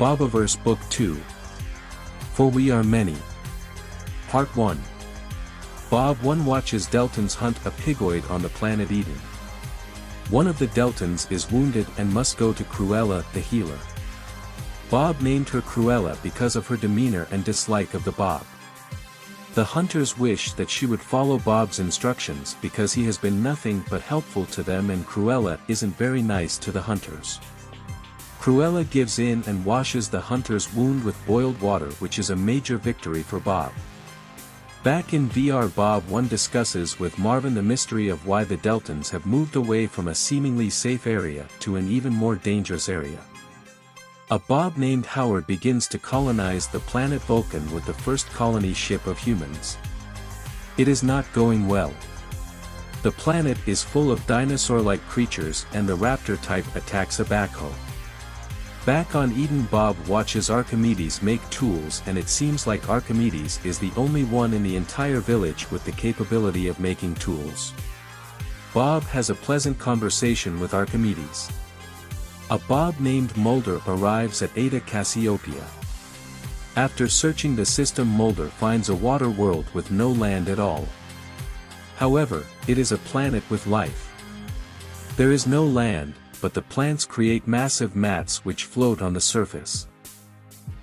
Bobiverse Book 2. For We Are Many. Part 1. Bob 1 watches Deltans hunt a pigoid on the planet Eden. One of the Deltans is wounded and must go to Cruella the healer. Bob named her Cruella because of her demeanor and dislike of the Bob. The hunters wish that she would follow Bob's instructions because he has been nothing but helpful to them, and Cruella isn't very nice to the hunters. Cruella gives in and washes the hunter's wound with boiled water, which is a major victory for Bob. Back in VR, Bob 1 discusses with Marvin the mystery of why the Deltans have moved away from a seemingly safe area to an even more dangerous area. A Bob named Howard begins to colonize the planet Vulcan with the first colony ship of humans. It is not going well. The planet is full of dinosaur-like creatures and the raptor type attacks a backhoe. Back on Eden, Bob watches Archimedes make tools, and it seems like Archimedes is the only one in the entire village with the capability of making tools. Bob has a pleasant conversation with Archimedes. A Bob named Mulder arrives at Ada Cassiopeia. After searching the system, Mulder finds a water world with no land at all. However, it is a planet with life. There is no land, but the plants create massive mats which float on the surface.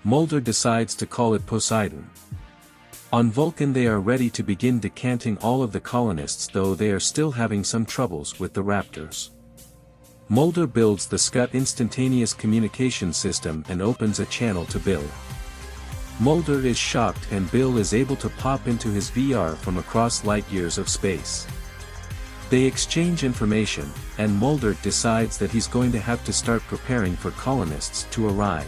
Mulder decides to call it Poseidon. On Vulcan they are ready to begin decanting all of the colonists, though they are still having some troubles with the raptors. Mulder builds the Scut instantaneous communication system and opens a channel to Bill. Mulder is shocked and Bill is able to pop into his VR from across light years of space. They exchange information, and Mulder decides that he's going to have to start preparing for colonists to arrive.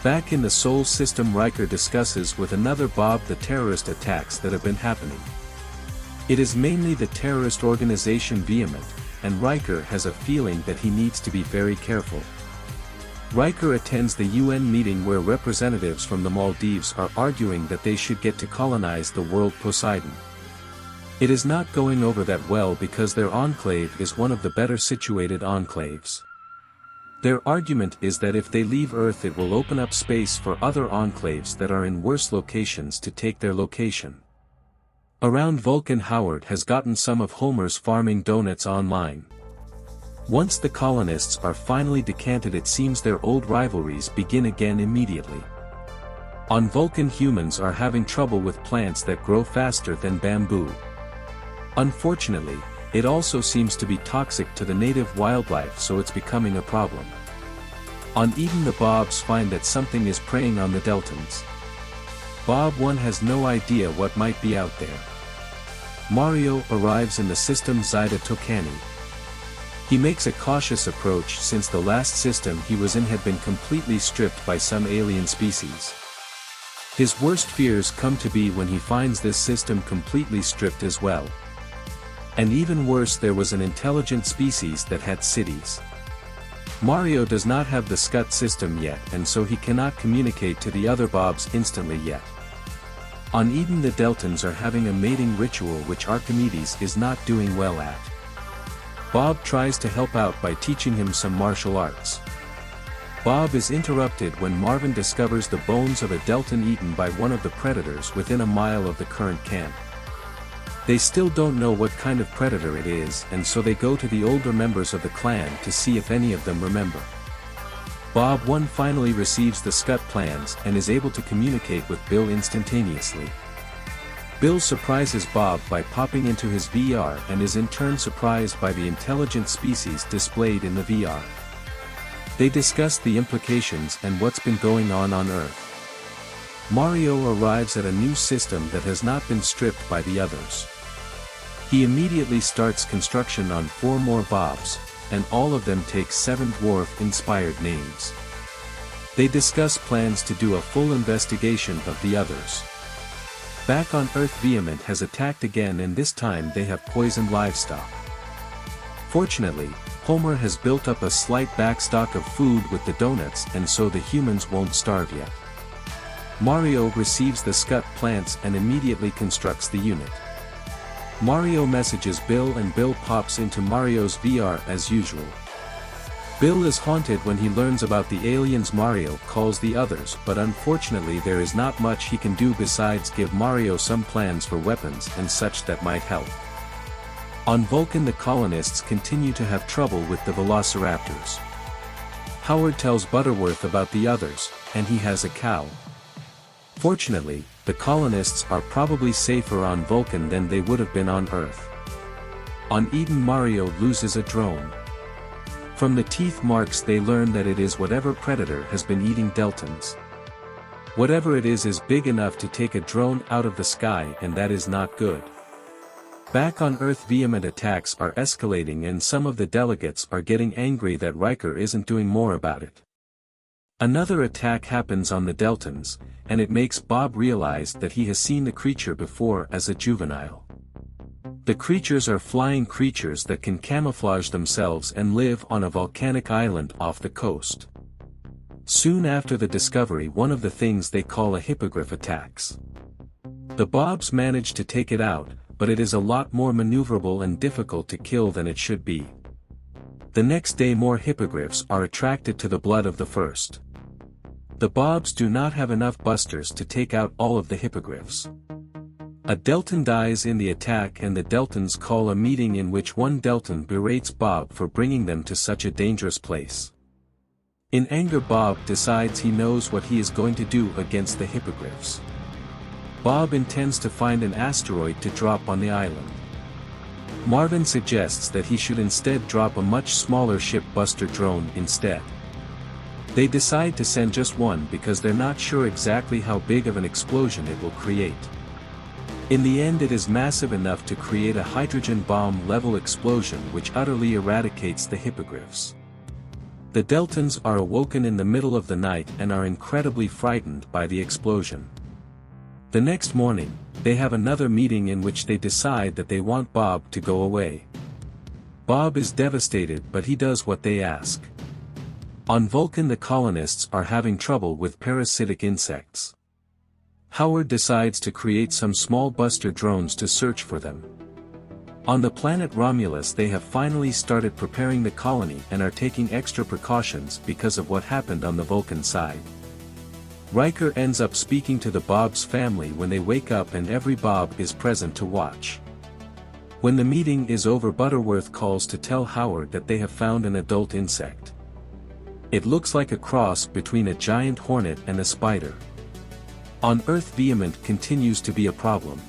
Back in the Sol system, Riker discusses with another Bob the terrorist attacks that have been happening. It is mainly the terrorist organization Vehement, and Riker has a feeling that he needs to be very careful. Riker attends the UN meeting where representatives from the Maldives are arguing that they should get to colonize the world Poseidon. It is not going over that well because their enclave is one of the better situated enclaves. Their argument is that if they leave Earth it will open up space for other enclaves that are in worse locations to take their location. Around Vulcan, Howard has gotten some of Homer's farming donuts online. Once the colonists are finally decanted, it seems their old rivalries begin again immediately. On Vulcan, humans are having trouble with plants that grow faster than bamboo. Unfortunately, it also seems to be toxic to the native wildlife, so it's becoming a problem. On Eden, the Bobs find that something is preying on the Deltans. Bob 1 has no idea what might be out there. Mario arrives in the system Zyda Tokani. He makes a cautious approach since the last system he was in had been completely stripped by some alien species. His worst fears come to be when he finds this system completely stripped as well. And even worse, there was an intelligent species that had cities. Mario does not have the Scut system yet, and so he cannot communicate to the other Bobs instantly yet. On Eden, the Deltans are having a mating ritual which Archimedes is not doing well at. Bob tries to help out by teaching him some martial arts. Bob is interrupted when Marvin discovers the bones of a Deltan eaten by one of the predators within a mile of the current camp. They still don't know what kind of predator it is, and so they go to the older members of the clan to see if any of them remember. Bob 1 finally receives the Scut plans and is able to communicate with Bill instantaneously. Bill surprises Bob by popping into his VR and is in turn surprised by the intelligent species displayed in the VR. They discuss the implications and what's been going on Earth. Mario arrives at a new system that has not been stripped by the others. He immediately starts construction on 4 more Bobs, and all of them take 7 dwarf-inspired names. They discuss plans to do a full investigation of the others. Back on Earth, Vehement has attacked again, and this time they have poisoned livestock. Fortunately, Homer has built up a slight backstock of food with the donuts, and so the humans won't starve yet. Mario receives the Scut plants and immediately constructs the unit. Mario messages Bill and Bill pops into Mario's VR as usual. Bill is haunted when he learns about the aliens Mario calls the others, but unfortunately there is not much he can do besides give Mario some plans for weapons and such that might help. On Vulcan, the colonists continue to have trouble with the velociraptors. Howard tells Butterworth about the others, and he has a cow. Fortunately, the colonists are probably safer on Vulcan than they would have been on Earth. On Eden, Mario loses a drone. From the teeth marks they learn that it is whatever predator has been eating Deltans. Whatever it is big enough to take a drone out of the sky, and that is not good. Back on Earth, vehement attacks are escalating and some of the delegates are getting angry that Riker isn't doing more about it. Another attack happens on the Deltans, and it makes Bob realize that he has seen the creature before as a juvenile. The creatures are flying creatures that can camouflage themselves and live on a volcanic island off the coast. Soon after the discovery, one of the things they call a hippogriff attacks. The Bobs manage to take it out, but it is a lot more maneuverable and difficult to kill than it should be. The next day more hippogriffs are attracted to the blood of the first. The Bobs do not have enough busters to take out all of the hippogriffs. A Deltan dies in the attack and the Deltans call a meeting in which one Deltan berates Bob for bringing them to such a dangerous place. In anger, Bob decides he knows what he is going to do against the hippogriffs. Bob intends to find an asteroid to drop on the island. Marvin suggests that he should instead drop a much smaller ship-buster drone instead. They decide to send just one because they're not sure exactly how big of an explosion it will create. In the end, it is massive enough to create a hydrogen bomb-level explosion which utterly eradicates the hippogriffs. The Deltans are awoken in the middle of the night and are incredibly frightened by the explosion. The next morning, they have another meeting in which they decide that they want Bob to go away. Bob is devastated, but he does what they ask. On Vulcan, the colonists are having trouble with parasitic insects. Howard decides to create some small buster drones to search for them. On the planet Romulus, they have finally started preparing the colony and are taking extra precautions because of what happened on the Vulcan side. Riker ends up speaking to the Bob's family when they wake up, and every Bob is present to watch. When the meeting is over, Butterworth calls to tell Howard that they have found an adult insect. It looks like a cross between a giant hornet and a spider. On Earth, Vehement continues to be a problem.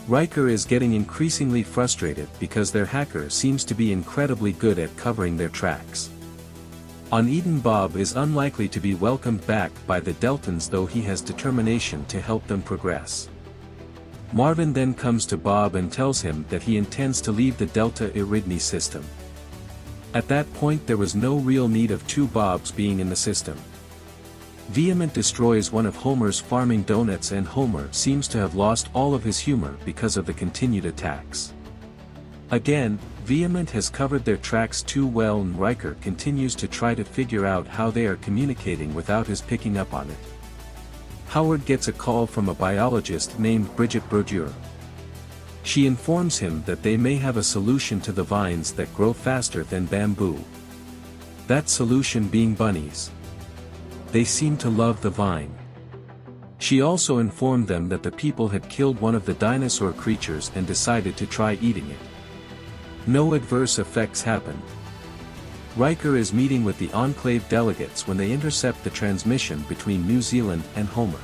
Riker is getting increasingly frustrated because their hacker seems to be incredibly good at covering their tracks. On Eden, Bob is unlikely to be welcomed back by the Deltans, though he has determination to help them progress. Marvin then comes to Bob and tells him that he intends to leave the Delta Eridani system. At that point, there was no real need of two Bobs being in the system. Vehement destroys one of Homer's farming donuts, and Homer seems to have lost all of his humor because of the continued attacks. Again, Vehement has covered their tracks too well, and Riker continues to try to figure out how they are communicating without his picking up on it. Howard gets a call from a biologist named Bridget Brodeur. She informs him that they may have a solution to the vines that grow faster than bamboo. That solution being bunnies. They seem to love the vine. She also informed them that the people had killed one of the dinosaur creatures and decided to try eating it. No adverse effects happened. Riker is meeting with the Enclave delegates when they intercept the transmission between New Zealand and Homer.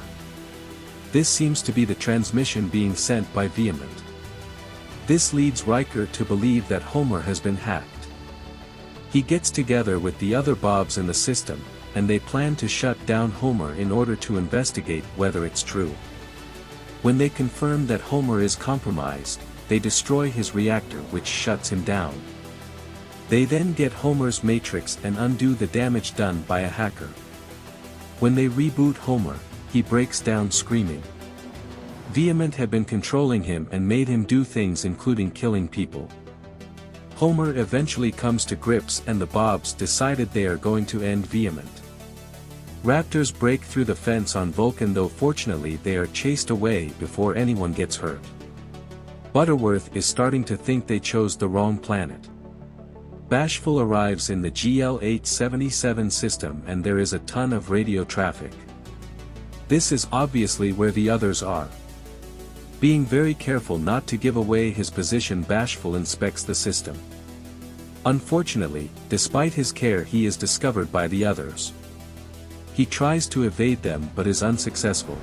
This seems to be the transmission being sent by Vehement. This leads Riker to believe that Homer has been hacked. He gets together with the other Bobs in the system, and they plan to shut down Homer in order to investigate whether it's true. When they confirm that Homer is compromised, they destroy his reactor, which shuts him down. They then get Homer's matrix and undo the damage done by a hacker. When they reboot Homer, he breaks down screaming. Vehement had been controlling him and made him do things including killing people. Homer eventually comes to grips, and the Bobs decided they are going to end Vehement. Raptors break through the fence on Vulcan, though fortunately they are chased away before anyone gets hurt. Butterworth is starting to think they chose the wrong planet. Bashful arrives in the GL-877 system and there is a ton of radio traffic. This is obviously where the others are. Being very careful not to give away his position, Bashful inspects the system. Unfortunately, despite his care, he is discovered by the others. He tries to evade them but is unsuccessful.